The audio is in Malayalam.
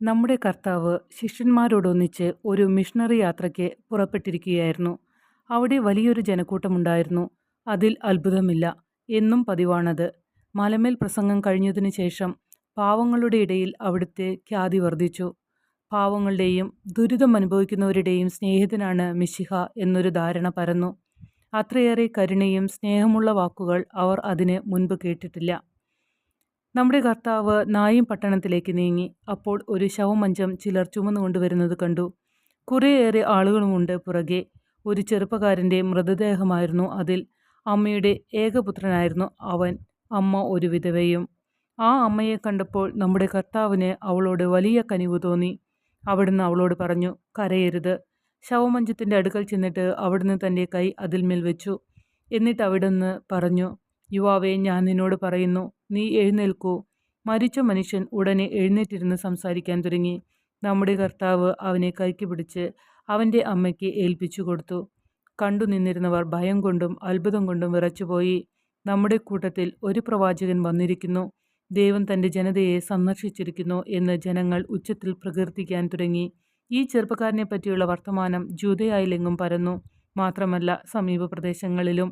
നമ്മുടെ കർത്താവ് ശിഷ്യന്മാരോടൊന്നിച്ച് ഒരു മിഷണറി യാത്രയ്ക്ക് പുറപ്പെട്ടിരിക്കുകയായിരുന്നു. അവിടെ വലിയൊരു ജനക്കൂട്ടമുണ്ടായിരുന്നു. അതിൽ അത്ഭുതമില്ല, എന്നും പതിവാണത്. മലമേൽ പ്രസംഗം കഴിഞ്ഞതിനു ശേഷം പാവങ്ങളുടെ ഇടയിൽ അവിടുത്തെ ഖ്യാതി വർദ്ധിച്ചു. പാവങ്ങളുടെയും ദുരിതം അനുഭവിക്കുന്നവരുടെയും സ്നേഹിതനാണ് മിശിഹ എന്നൊരു ധാരണ പരന്നു. അത്രയേറെ കരുണയും സ്നേഹമുള്ള വാക്കുകൾ അവർ അതിന് മുൻപ് കേട്ടിട്ടില്ല. നമ്മുടെ കർത്താവ് നായിം പട്ടണത്തിലേക്ക് നീങ്ങി. അപ്പോൾ ഒരു ശവമഞ്ചം ചിലർ ചുമന്നുകൊണ്ടുവരുന്നത് കണ്ടു. കുറേയേറെ ആളുകളുമുണ്ട് പുറകെ. ഒരു ചെറുപ്പക്കാരൻ്റെ മൃതദേഹമായിരുന്നു അതിൽ. അമ്മയുടെ ഏകപുത്രനായിരുന്നു അവൻ. അമ്മ ഒരു വിധവയും. ആ അമ്മയെ കണ്ടപ്പോൾ നമ്മുടെ കർത്താവിന് അവളോട് വലിയ കനിവ് തോന്നി. അവിടുന്ന് അവളോട് പറഞ്ഞു, കരയരുത്. ശവമഞ്ചത്തിൻ്റെ അടുക്കൽ ചെന്നിട്ട് അവിടുന്ന് തൻ്റെ കൈ അതിന്മേൽ വെച്ചു. എന്നിട്ട് അവിടുന്ന് പറഞ്ഞു, യുവാവേ, ഞാൻ നിന്നോട് പറയുന്നു, നീ എഴുന്നേൽക്കൂ. മരിച്ച മനുഷ്യൻ ഉടനെ എഴുന്നേറ്റിരുന്ന് സംസാരിക്കാൻ തുടങ്ങി. നമ്മുടെ കർത്താവ് അവനെ കൈക്ക് പിടിച്ച് അവൻ്റെ അമ്മയ്ക്ക് ഏൽപ്പിച്ചു കൊടുത്തു. കണ്ടു നിന്നിരുന്നവർ ഭയം കൊണ്ടും അത്ഭുതം കൊണ്ടും വിറച്ചുപോയി. നമ്മുടെ കൂട്ടത്തിൽ ഒരു പ്രവാചകൻ വന്നിരിക്കുന്നു, ദൈവം തൻ്റെ ജനതയെ സന്ദർശിച്ചിരിക്കുന്നു എന്ന് ജനങ്ങൾ ഉച്ചത്തിൽ പ്രകീർത്തിക്കാൻ തുടങ്ങി. ഈ ചെറുപ്പക്കാരനെ പറ്റിയുള്ള വർത്തമാനം ജൂദയായിലെങ്ങും പരന്നു. മാത്രമല്ല സമീപ പ്രദേശങ്ങളിലും.